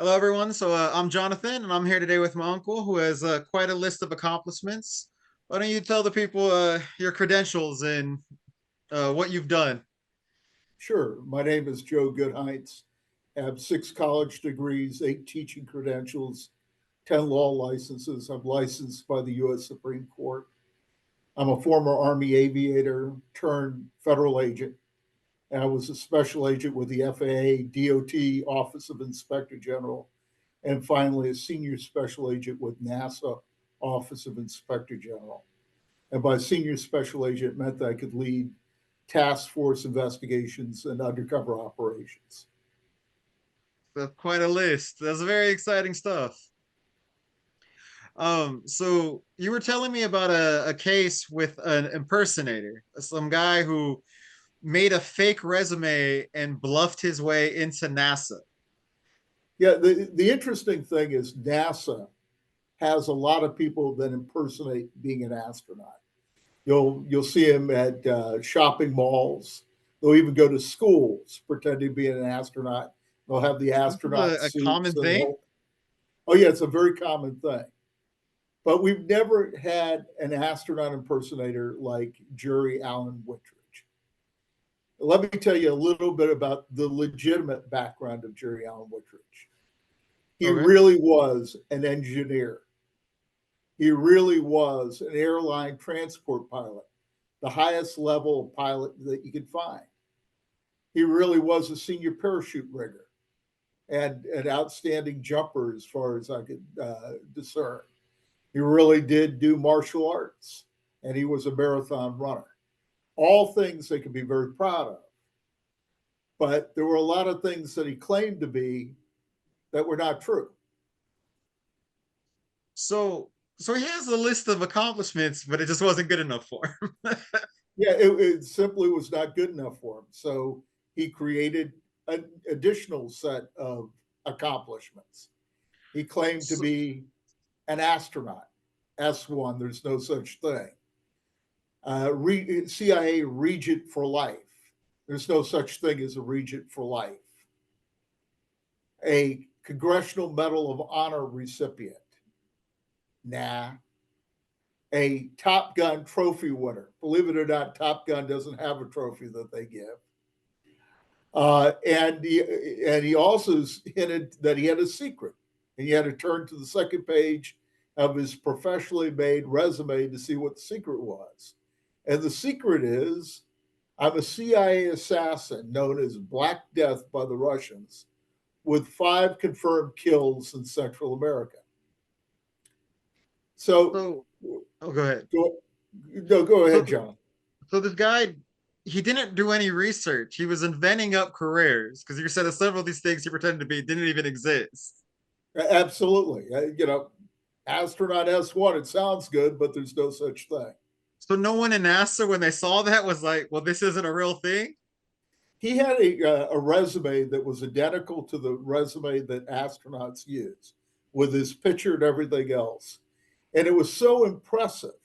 Hello, everyone. I'm Jonathan, and I'm here today with my uncle, who has quite a list of accomplishments. Why don't you tell the people your credentials and what you've done? Sure. My name is Joe Gutheinz. I have 6 college degrees, 8 teaching credentials, 10 law licenses. I'm licensed by the U.S. Supreme Court. I'm a former Army aviator turned federal agent. And I was a special agent with the FAA, DOT, Office of Inspector General, and finally a senior special agent with NASA, Office of Inspector General. And by senior special agent, it meant that I could lead task force investigations and undercover operations. Quite a list. That's very exciting stuff. So you were telling me about a case with an impersonator, some guy who made a fake resume and bluffed his way into NASA. Yeah, the interesting thing is NASA has a lot of people that impersonate being an astronaut. You'll see them at shopping malls. They'll even go to schools pretending to be an astronaut. They'll have the This is astronaut a suits common and the thing. whole. Oh yeah, it's a very common thing. But we've never had an astronaut impersonator like Jerry Allen Whitridge. Let me tell you a little bit about the legitimate background of Jerry Allen Whitridge. He Okay. really was an engineer. He really was an airline transport pilot, the highest level of pilot that you could find. He really was a senior parachute rigger and an outstanding jumper as far as I could discern. He really did do martial arts and he was a marathon runner. All things they could be very proud of. But there were a lot of things that he claimed to be that were not true. So he has a list of accomplishments, but it just wasn't good enough for him. Yeah, it simply was not good enough for him. So he created an additional set of accomplishments. He claimed to So, be an astronaut, S1, there's no such thing. CIA Regent for Life, there's no such thing as a Regent for Life. A Congressional Medal of Honor recipient, nah. A Top Gun trophy winner, believe it or not, Top Gun doesn't have a trophy that they give. And he also hinted that he had a secret, and you had to turn to the second page of his professionally made resume to see what the secret was. And the secret is, I'm a CIA assassin known as Black Death by the Russians, with 5 confirmed kills in Central America. So, so oh, go ahead. go, no, go So, ahead, th- John. so this guy, he didn't do any research. He was inventing up careers because you said that several of these things he pretended to be didn't even exist. Absolutely. Astronaut S1, it sounds good, but there's no such thing. So no one in NASA, when they saw that, was like, "Well, this isn't a real thing." He had a resume that was identical to the resume that astronauts use, with his picture and everything else. And it was so impressive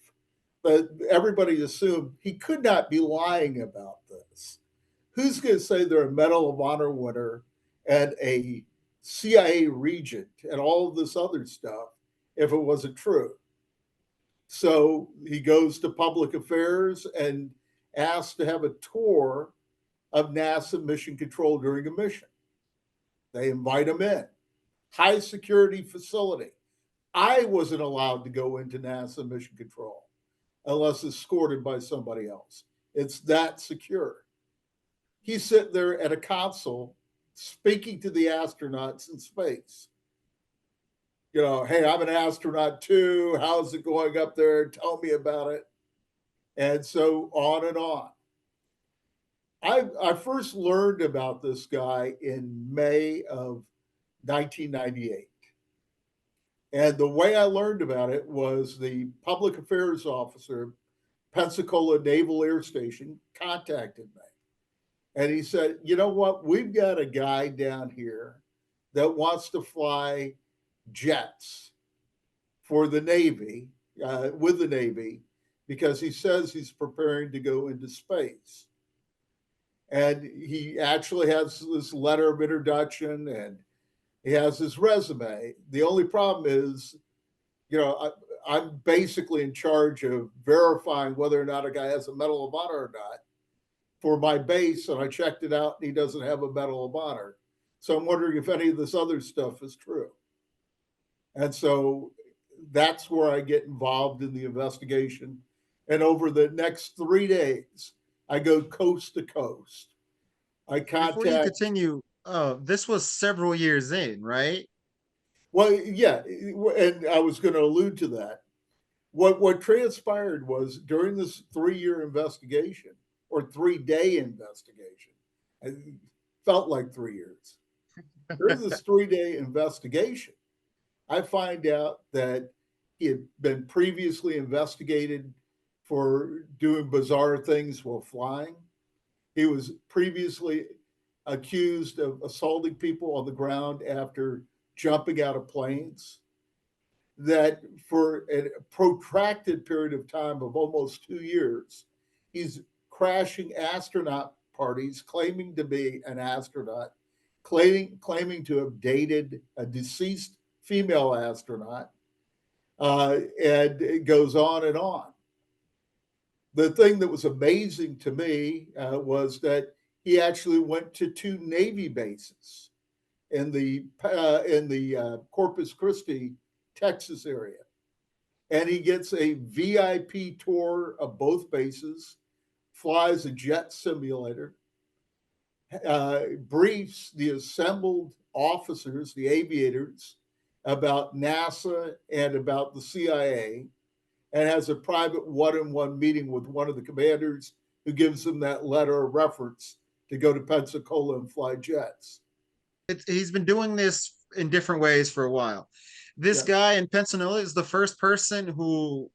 that everybody assumed he could not be lying about this. Who's going to say they're a Medal of Honor winner and a CIA regent and all of this other stuff if it wasn't true? So he goes to public affairs and asks to have a tour of NASA mission control during a mission. They invite him in. High security facility. I wasn't allowed to go into NASA mission control unless escorted by somebody else. It's that secure. He's sitting there at a console speaking to the astronauts in space. Hey, I'm an astronaut too. How's it going up there? Tell me about it. And so on and on. I first learned about this guy in May of 1998. And the way I learned about it was the public affairs officer, Pensacola Naval Air Station, contacted me. And he said, you know what? We've got a guy down here that wants to fly jets for the Navy, with the Navy, because he says he's preparing to go into space. And he actually has this letter of introduction, and He has his resume. The only problem is, I'm basically in charge of verifying whether or not a guy has a Medal of Honor or not for my base, and I checked it out, and he doesn't have a Medal of Honor. So I'm wondering if any of this other stuff is true. And so that's where I get involved in the investigation. And over the next 3 days, I go coast to coast. I Before you contact, continue, this was several years in, right? well, yeah, and I was going to allude to that. What transpired was during this 3 year investigation or 3 day investigation, it felt like 3 years. During this 3 day investigation, I find out that he had been previously investigated for doing bizarre things while flying. He was previously accused of assaulting people on the ground after jumping out of planes. That for a protracted period of time of almost 2 years, he's crashing astronaut parties, claiming to be an astronaut, claiming to have dated a deceased female astronaut, and it goes on and on. The thing that was amazing to me was that he actually went to 2 Navy bases in the Corpus Christi, Texas area, and he gets a VIP tour of both bases, flies a jet simulator, briefs the assembled officers, the aviators, about NASA and about the CIA, and has a private one-on-one meeting with one of the commanders who gives him that letter of reference to go to Pensacola and fly jets. He's been doing this in different ways for a while. This Yes. guy in Pensacola is the first person who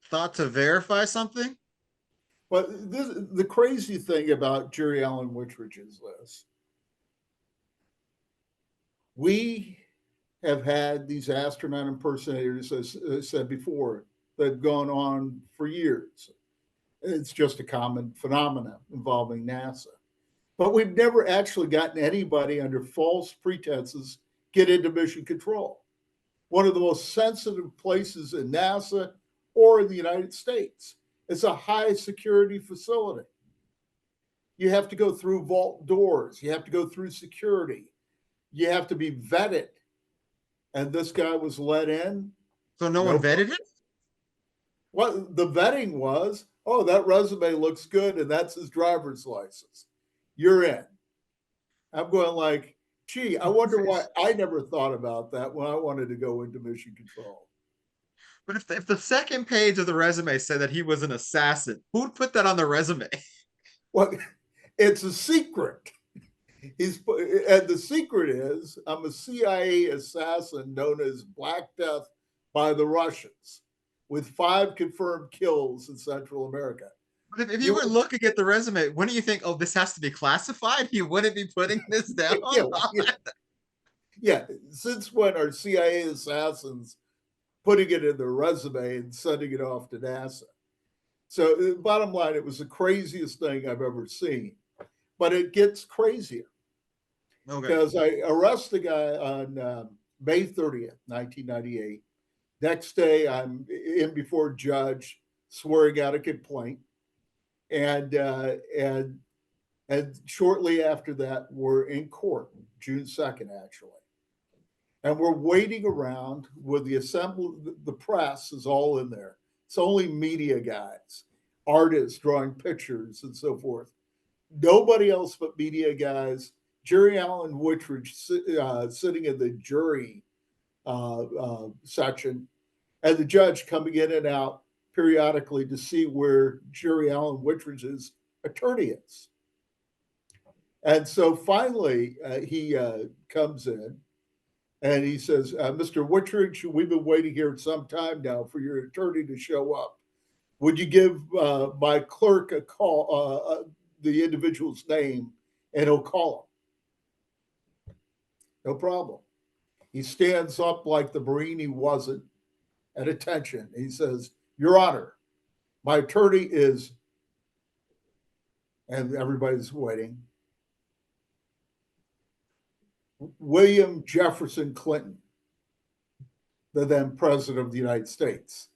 thought to verify something. But the crazy thing about Jerry Allen Whitridge is this. We have had these astronaut impersonators, as I said before, that have gone on for years. It's just a common phenomenon involving NASA. But we've never actually gotten anybody under false pretenses get into mission control. One of the most sensitive places in NASA or in the United States. It's a high security facility. You have to go through vault doors, you have to go through security, you have to be vetted. And this guy was let in. So no one No vetted it? What the vetting was, oh, that resume looks good and that's his driver's license. You're in. I'm going like, gee, I wonder why I never thought about that when I wanted to go into mission control. But if the second page of the resume said that he was an assassin, who'd put that on the resume? Well, it's a secret. And the secret is I'm a CIA assassin known as Black Death by the Russians, with 5 confirmed kills in Central America. But if you You were looking at the resume, wouldn't you think, oh, this has to be classified? You wouldn't be putting this down? yeah, yeah, yeah. Since when are CIA assassins putting it in their resume and sending it off to NASA? So, bottom line, it was the craziest thing I've ever seen. But it gets crazier Okay. because I arrest the guy on May 30th, 1998. Next day, I'm in before a judge swearing out a complaint. And shortly after that, we're in court, June 2nd, actually. And we're waiting around with the assembly, the press is all in there. It's only media guys, artists drawing pictures and so forth. Nobody else but media guys. Jerry Allen Whitridge sitting in the jury section, and the judge coming in and out periodically to see where Jerry Allen Whitridge's attorney is. And so finally, he comes in and he says, Mr. Whitridge, we've been waiting here some time now for your attorney to show up. Would you give my clerk a call, the individual's name, and he'll call him? No problem. He stands up like the Marine he wasn't, at attention. He says, Your Honor, my attorney is, and everybody's waiting. William Jefferson Clinton, the then president of the United States.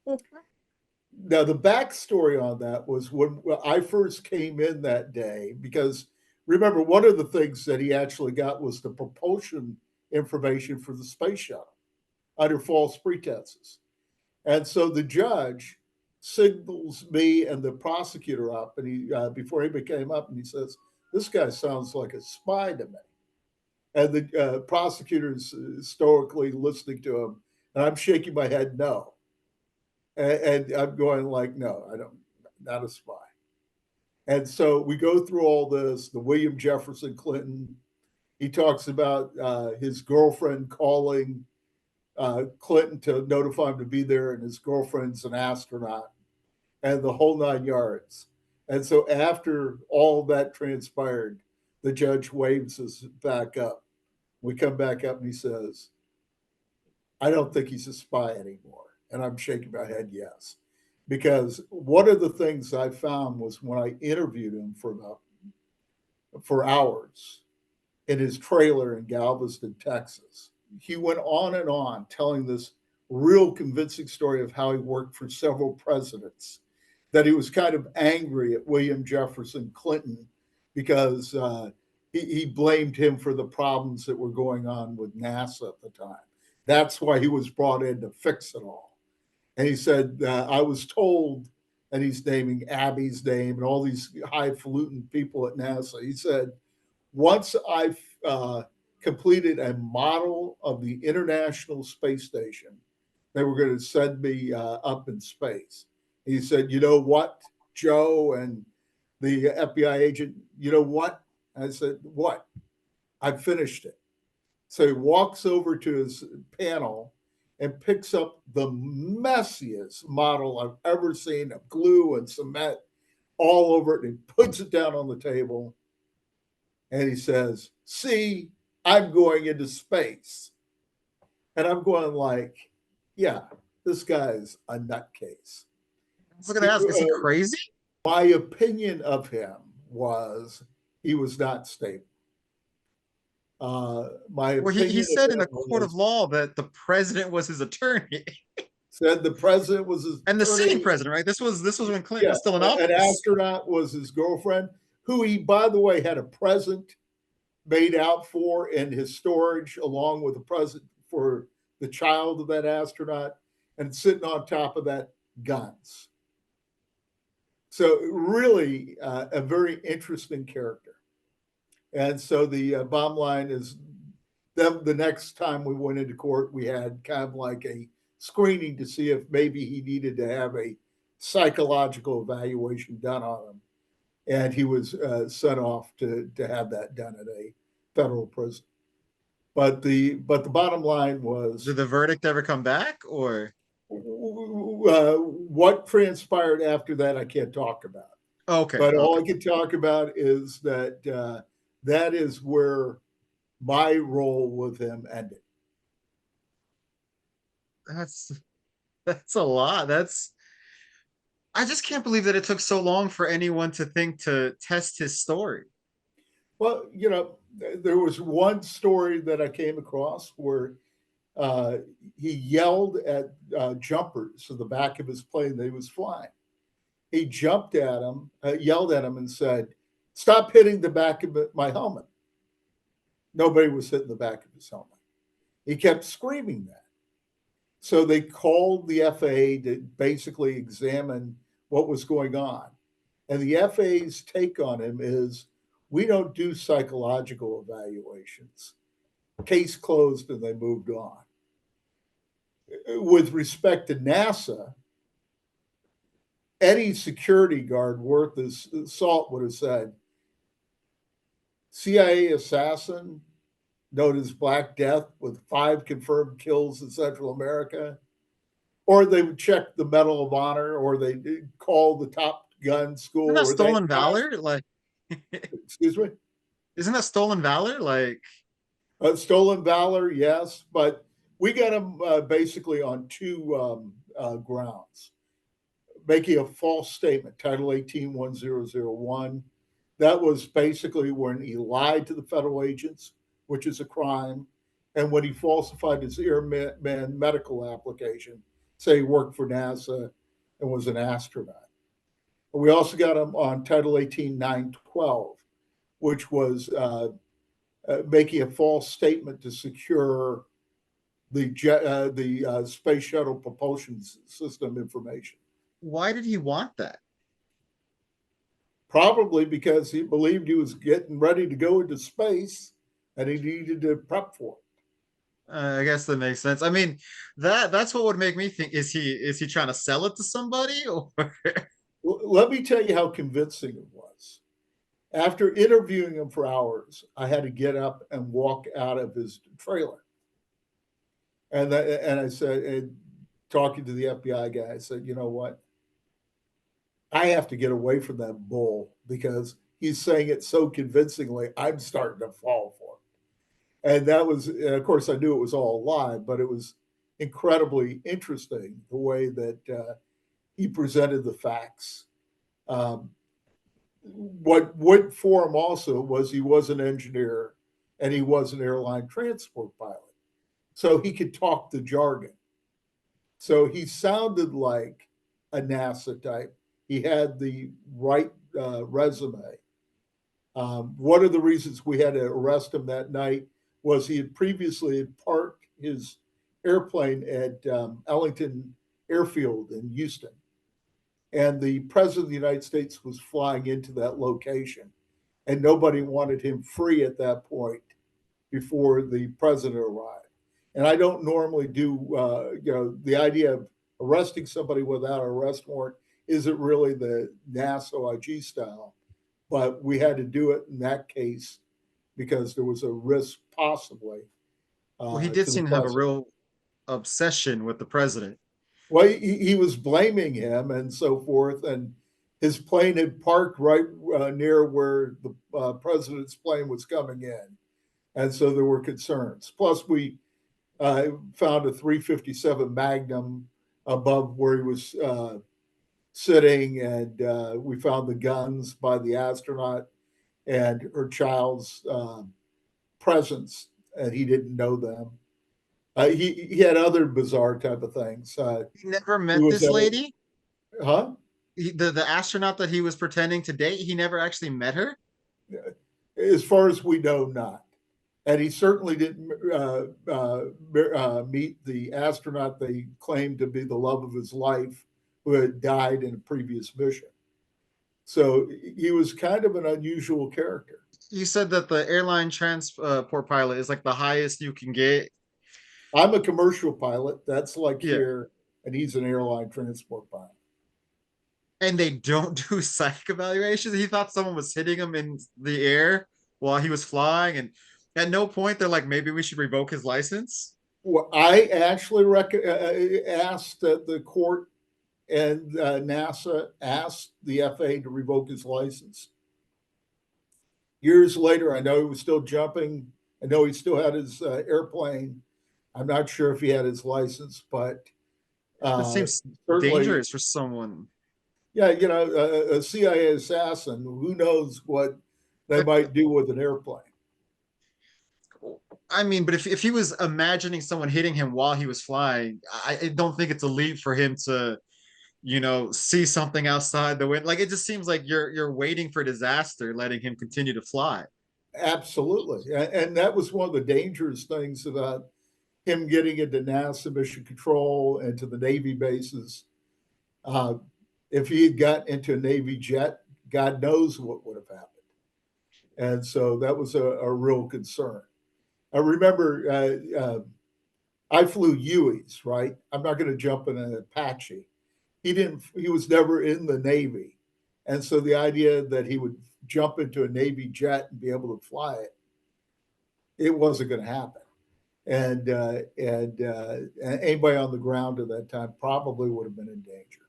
Now, the backstory on that was when I first came in that day, because remember, one of the things that he actually got was the propulsion information for the space shuttle under false pretenses. And so the judge signals me and the prosecutor up, and he before he came up, and he says, "This guy sounds like a spy to me." And the prosecutor's stoically listening to him, and I'm shaking my head no, and I'm going like, "No, I don't, not a spy." And so we go through all this. The William Jefferson Clinton. He talks about his girlfriend calling Clinton to notify him to be there, and his girlfriend's an astronaut, and the whole 9 yards. And so after all that transpired, the judge waves us back up. We come back up, and he says, "I don't think he's a spy anymore." And I'm shaking my head, yes. Because one of the things I found was when I interviewed him for hours in his trailer in Galveston, Texas, he went on and on telling this real convincing story of how he worked for several presidents, that he was kind of angry at William Jefferson Clinton because he blamed him for the problems that were going on with NASA at the time. That's why he was brought in to fix it all. And he said, I was told, and he's naming Abby's name and all these highfalutin people at NASA. He said, once I completed a model of the International Space Station, they were going to send me up in space. He said, "You know what, Joe and the FBI agent, you know what?" I said, "What?" "I finished it." So he walks over to his panel and picks up the messiest model I've ever seen of glue and cement all over it, and he puts it down on the table. And he says, "See, I'm going into space." And I'm going like, yeah, this guy's a nutcase. I was going to ask, is he crazy? My opinion of him was he was not stable. My Well, he opinion of said in him a court of was law that the president was his attorney said the president was his and the sitting attorney. president, right? This was when Clinton Yeah, was still in an office. astronaut was his girlfriend, who he, by the way, had a present made out for in his storage, along with a present for the child of that astronaut, and sitting on top of that, guns. So, really, a very interesting character. And so, the bottom line is, then the next time we went into court, we had kind of like a screening to see if maybe he needed to have a psychological evaluation done on him, and he was sent off to have that done at a federal prison. But the bottom line was Did the verdict ever come back, or what transpired after that. I can't talk about, okay, but all okay. I can talk about is that that is where my role with him ended. That's that's a lot. That's I just can't believe that it took so long for anyone to think to test his story. Well, there was one story that I came across where uh, he yelled at jumpers in the back of his plane that he was flying. He jumped at him, yelled at him, and said, "Stop hitting the back of my helmet." Nobody was hitting the back of his helmet. He kept screaming that. So they called the FAA to basically examine what was going on. And the FAA's take on him is, we don't do psychological evaluations. Case closed, and they moved on. With respect to NASA, any security guard worth his salt would have said, CIA assassin known as Black Death with 5 confirmed kills in Central America, or they would check the Medal of Honor, or they call the Top Gun Isn't school, that or they stolen ask, valor? Like, excuse me, isn't that stolen valor? Like, stolen valor, yes, but we got them basically on two grounds. Making a false statement, Title 18-1001. That was basically when he lied to the federal agents, which is a crime, and when he falsified his airman medical application, say he worked for NASA and was an astronaut. We also got him on Title 18 912, which was making a false statement to secure the space shuttle propulsion system information. Why did he want that? Probably because he believed he was getting ready to go into space and he needed to prep for it. I guess that makes sense. I mean, that's what would make me think, is he trying to sell it to somebody or Let me tell you how convincing it was. After interviewing him for hours, I had to get up and walk out of his trailer. And I said, and talking to the FBI guy, I said, you know what? I have to get away from that bull because he's saying it so convincingly. I'm starting to fall for it. And that was, and of course, I knew it was all a lie, but it was incredibly interesting the way that he presented the facts. Um, what went for him also was he was an engineer and he was an airline transport pilot. So he could talk the jargon. So he sounded like a NASA type. He had the right resume. One of the reasons we had to arrest him that night was he had previously parked his airplane at Ellington Airfield in Houston. And the president of the United States was flying into that location. And nobody wanted him free at that point before the president arrived. And I don't normally do, the idea of arresting somebody without an arrest warrant isn't really the NASA OIG style, but we had to do it in that case because there was a risk possibly well, he did to the seem to have a president. real obsession with the president. Well, he was blaming him and so forth, and his plane had parked right near where the president's plane was coming in, and so there were concerns. Plus, we found a 357 Magnum above where he was sitting, and we found the guns by the astronaut and her child's presence, and he didn't know them. He had other bizarre type of things. He never He met was this at lady. huh? The astronaut that he was pretending to date, he never actually met her. As far as we know, not. And he certainly didn't meet the astronaut they claimed to be the love of his life, who had died in a previous mission. So he was kind of an unusual character. You said that the airline transport pilot is like the highest you can get. I'm a commercial pilot. That's like Yeah. here, and he's an airline transport pilot. And they don't do psych evaluations. He thought someone was hitting him in the air while he was flying, and at no point they're like, maybe we should revoke his license. Well, I actually asked the court and NASA asked the FAA to revoke his license. Years later, I know he was still jumping. I know he still had his airplane. I'm not sure if he had his license, but That uh, seems certainly, dangerous for someone. yeah, a CIA assassin, who knows what they might do with an airplane. I mean, but if he was imagining someone hitting him while he was flying, I don't think it's a leap for him to, see something outside the window. Like it just seems like you're waiting for disaster, letting him continue to fly. Absolutely. And that was one of the dangerous things about him getting into NASA mission control and to the Navy bases. Uh, if he had got into a Navy jet, God knows what would have happened. And so that was a real concern. I remember I flew Hueys, right? I'm not going to jump in an Apache. He didn't. He was never in the Navy, and so the idea that he would jump into a Navy jet and be able to fly it, it wasn't going to happen. And anybody on the ground at that time probably would have been in danger.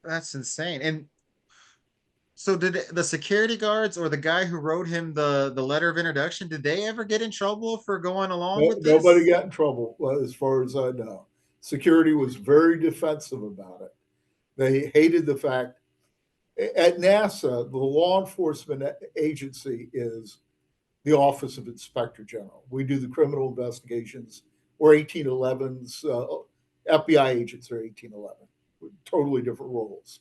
That's insane. And so did the security guards or the guy who wrote him the letter of introduction, did they ever get in trouble for going along No, with nobody this? got in trouble, as far as I know. Security was very defensive about it. They hated the fact at NASA, the law enforcement agency is the Office of Inspector General. We do the criminal investigations. We're 1811s. FBI agents are 1811. Totally different roles.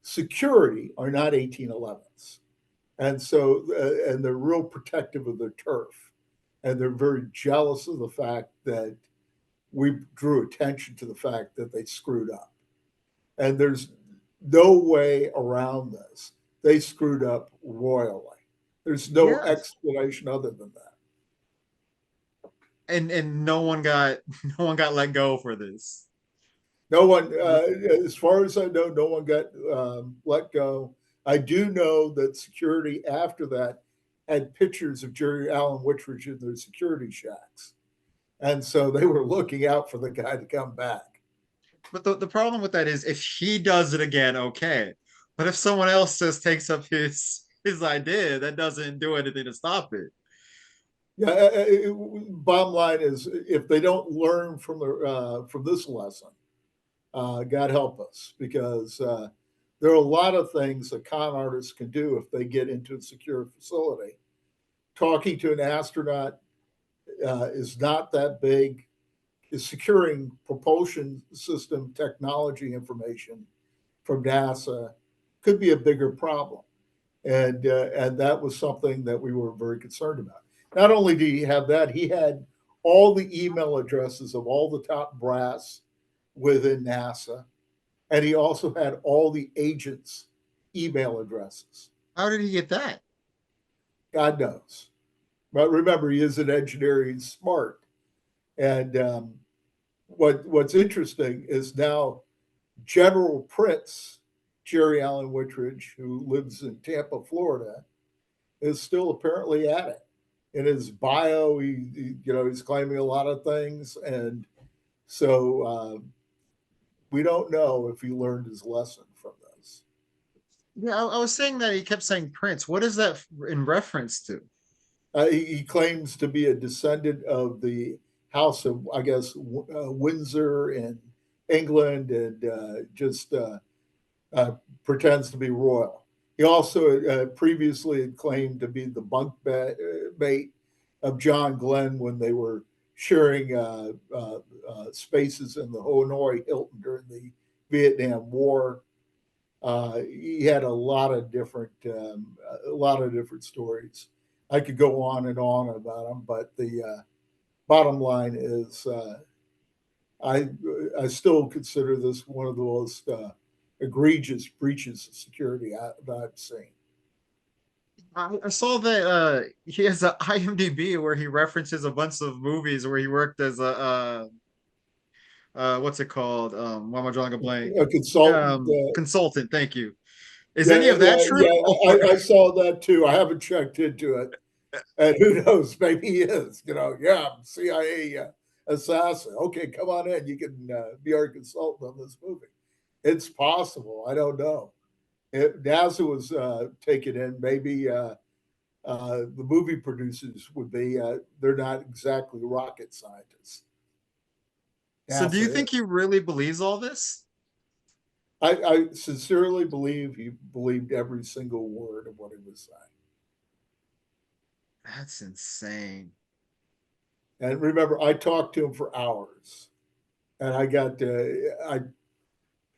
Security are not 1811s. And so, and they're real protective of their turf. And they're very jealous of the fact that we drew attention to the fact that they screwed up. And there's no way around this. They screwed up royally. There's no Yes. explanation other than that. And no one got no one got let go for this. No one, as far as I know, no one got let go. I do know that security after that had pictures of Jerry Allen Whitridge in their security shacks. And so they were looking out for the guy to come back. But the problem with that is if he does it again, okay. But if someone else just takes up his idea, that doesn't do anything to stop it. Yeah, bottom line is if they don't learn from this lesson, God help us, because there are a lot of things that con artists can do if they get into a secure facility. Talking to an astronaut is not that big. Is securing propulsion system technology information from NASA could be a bigger problem, and that was something that we were very concerned about. Not only did he have that, he had all the email addresses of all the top brass within NASA, and he also had all the agents' email addresses. How did he get that? God knows. But remember, he is an engineer, he's smart. And what's interesting is now General Prince, Jerry Allen Whitridge, who lives in Tampa, Florida, is still apparently at it. In his bio, he's claiming a lot of things, and so we don't know if he learned his lesson from this. Yeah, I was saying that he kept saying Prince. What is that in reference to? He claims to be a descendant of the House of, I guess, Windsor in England, and just pretends to be royal. He also previously had claimed to be the mate of John Glenn when they were sharing spaces in the Hanoi Hilton during the Vietnam War. He had a lot of different stories. I could go on and on about him, but the bottom line is, I I still consider this one of the most egregious breaches of security that I've seen. I saw that he has an IMDb where he references a bunch of movies where he worked as a what's it called? Why am I drawing a blank? A consultant, Consultant. Thank you. Is any yeah, of that true? yeah, Or I saw that too. I haven't checked into it, and who knows? Maybe he is. Yeah, CIA assassin. Okay, come on in. You can be our consultant on this movie. It's possible. I don't know. NASA was taken in. Maybe the movie producers would be. They're not exactly rocket scientists. so do you NASA think is. he really believes all this? I sincerely believe he believed every single word of what he was saying. That's insane. And remember, I talked to him for hours, and I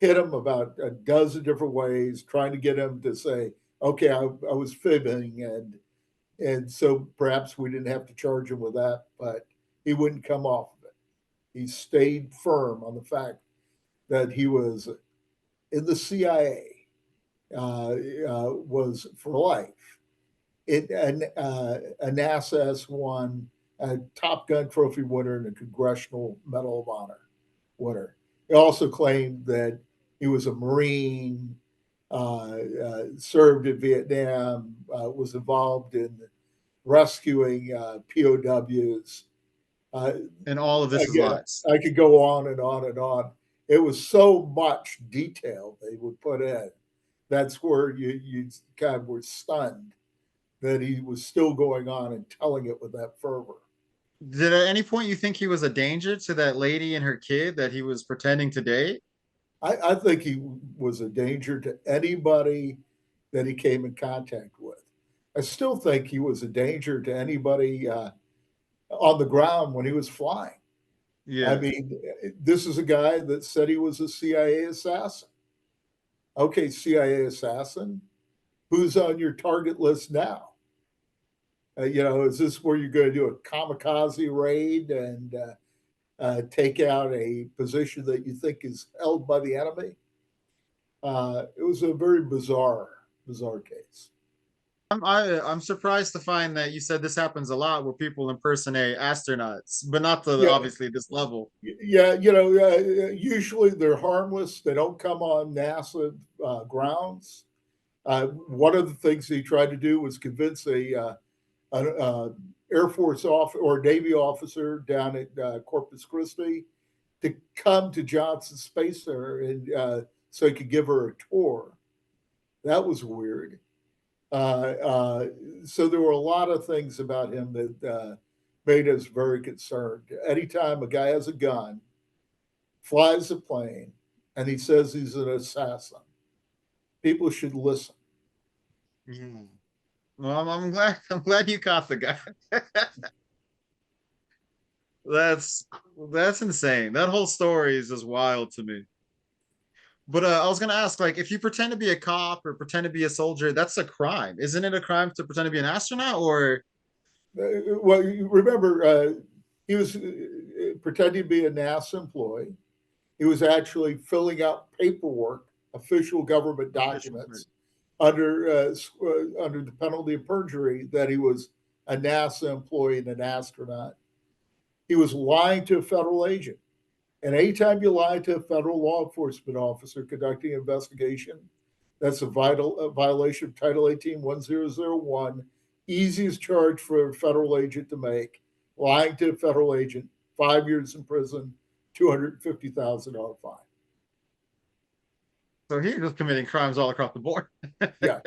hit him about a dozen different ways, trying to get him to say, "Okay, I was fibbing," and so perhaps we didn't have to charge him with that, but he wouldn't come off of it. He stayed firm on the fact that he was in the CIA, was for life. A NASA S1, a Top Gun trophy winner, and a Congressional Medal of Honor winner. He also claimed that he was a Marine, served in Vietnam, was involved in rescuing POWs. Uh, And all of this is Again, lies. I could go on and on and on. It was so much detail they would put in. That's where you kind of were stunned that he was still going on and telling it with that fervor. Did at any point you think he was a danger to that lady and her kid that he was pretending to date? I think he was a danger to anybody that he came in contact with. I still think he was a danger to anybody on the ground when he was flying. I Yeah. mean, this is a guy that said he was a CIA assassin. Okay, CIA assassin, who's on your target list now? Is this where you're going to do a kamikaze raid and take out a position that you think is held by the enemy? It was a very bizarre case. I'm surprised to find that you said this happens a lot where people impersonate astronauts, but not to Yeah, obviously this level. yeah. Usually they're harmless. They don't come on NASA grounds. One of the things he tried to do was convince a Air Force off or Navy officer down at Corpus Christi to come to Johnson Space Center and so he could give her a tour. That was weird. Uh, uh, so there were a lot of things about him that made us very concerned. Anytime a guy has a gun, flies a plane, and he says he's an assassin, people should listen. Yeah. Well, I'm glad you caught the guy. That's that's insane. That whole story is just wild to me. But I was gonna ask, like, if you pretend to be a cop or pretend to be a soldier, that's a crime. Isn't it a crime to pretend to be an astronaut? Or Well, you remember, he was pretending to be a NASA employee. He was actually filling out paperwork, official government official? documents, under the penalty of perjury that he was a NASA employee and an astronaut. He was lying to a federal agent. And anytime you lie to a federal law enforcement officer conducting an investigation, that's a violation of Title 18 1001. Easiest charge for a federal agent to make. Lying to a federal agent, 5 years in prison, $250,000 fine. So he's just committing crimes all across the board. Yeah.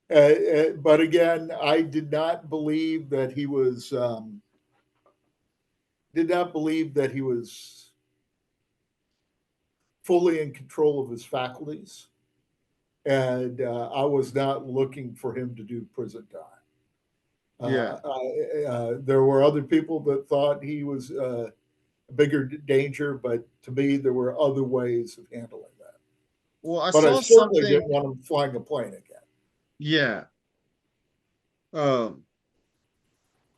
But again, I did not believe that he was fully in control of his faculties, and I was not looking for him to do prison time. Yeah. There were other people that thought he was a bigger danger, but to me, there were other ways of handling that. Well, I But I saw certainly something. didn't want him flying a plane again. Yeah. Um,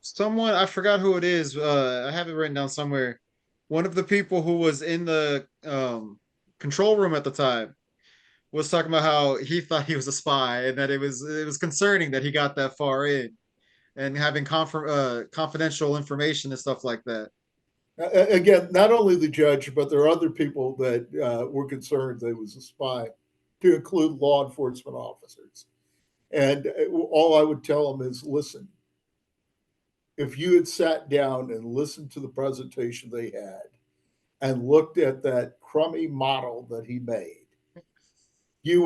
Someone, I forgot who it is. I have it written down somewhere. One of the people who was in the control room at the time was talking about how he thought he was a spy and that it was concerning that he got that far in and having confidential information and stuff like that. Again, not only the judge, but there are other people that were concerned that he was a spy, to include law enforcement officers. And all I would tell them is, listen, if you had sat down and listened to the presentation they had and looked at that crummy model that he made, you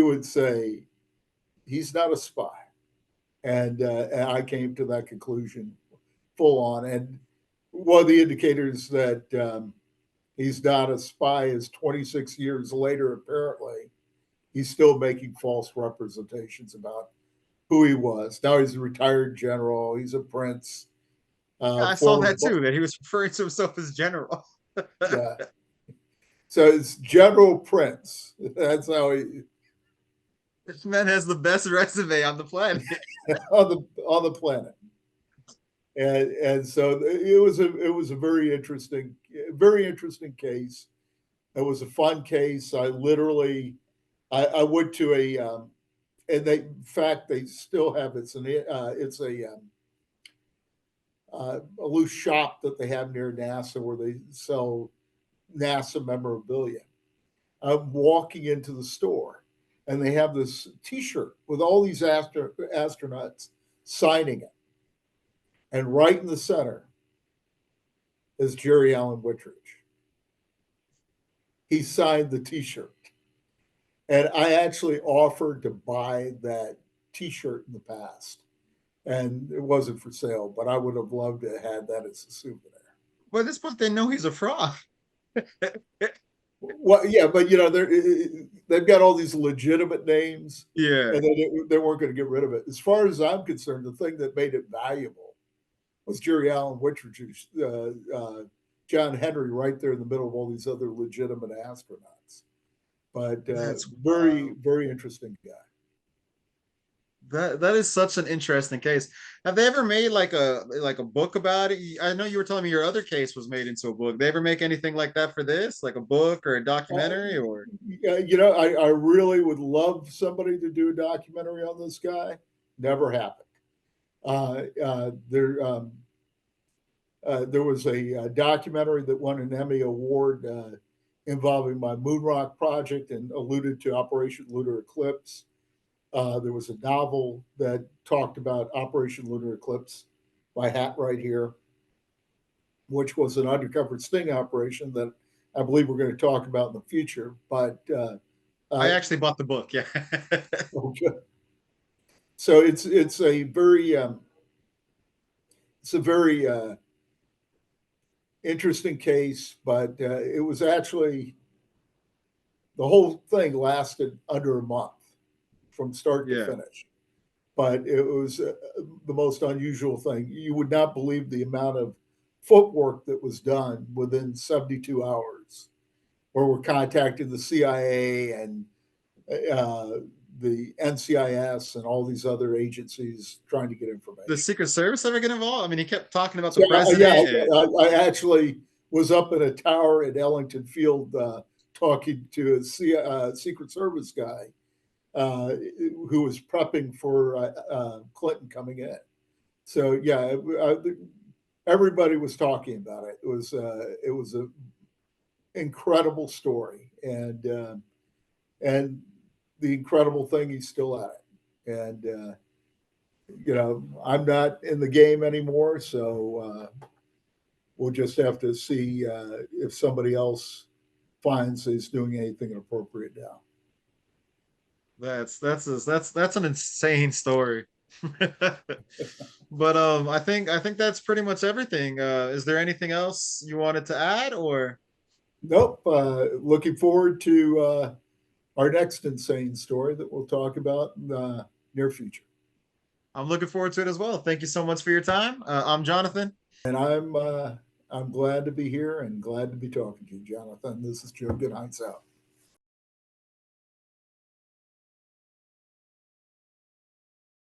would say he's not a spy. And I came to that conclusion full on. And one of the indicators that he's not a spy is 26 years later, apparently, he's still making false representations about who he was. Now he's a retired general, he's a prince, Yeah, I saw former, that too, that he was referring to himself as general. yeah. So it's General Prince. That's how he This man has the best resume on the planet. on the planet. And so it was a very interesting case. It was a fun case. I went to and they in fact they still have it's a loose shop that they have near NASA where they sell NASA memorabilia. I'm walking into the store, and they have this T-shirt with all these astronauts signing it, and right in the center is Jerry Allen Whitridge. He signed the T-shirt, and I actually offered to buy that T-shirt in the past, and it wasn't for sale, but I would have loved to have had that as a souvenir. But at this point, they know he's a fraud. Well, yeah, but they've got all these legitimate names, Yeah, and they weren't going to get rid of it. As far as I'm concerned, the thing that made it valuable was Jerry Allen Whitridge, John Henry, right there in the middle of all these other legitimate astronauts. But that's very, wild. very interesting guy. That is such an interesting case. Have they ever made like a book about it? I know you were telling me your other case was made into a book. They ever make anything like that for this, like a book or a documentary or? I really would love somebody to do a documentary on this guy. Never happened. There was a documentary that won an Emmy Award involving my moon rock project and alluded to Operation Lunar Eclipse. There was a novel that talked about Operation Lunar Eclipse, my hat right here, which was an undercover sting operation that I believe we're going to talk about in the future. But I uh, actually bought the book. Yeah. okay. So it's a very interesting case, but it was actually the whole thing lasted under a month from start to Yeah. finish. But it was the most unusual thing. You would not believe the amount of footwork that was done within 72 hours, where we're contacting the CIA and uh, the NCIS and all these other agencies trying to get The information. Secret Service ever get involved? I mean, he kept talking about the Yeah, president and I actually was up in a tower at Ellington Field talking to a Secret Service guy uh, who was prepping for Clinton coming in. So yeah, everybody was talking about it. It was an incredible story, and the incredible thing, he's still at it. And I'm not in the game anymore, so we'll just have to see if somebody else finds he's doing anything inappropriate now. that's an insane story. But I think that's pretty much everything. Is there anything else you wanted to add or? Nope. Looking forward to our next insane story that we'll talk about in the near future. I'm looking forward to it as well. Thank you so much for your time. I'm Jonathan. And I'm glad to be here and glad to be talking to you, Jonathan. This is Joe Goodheinz out.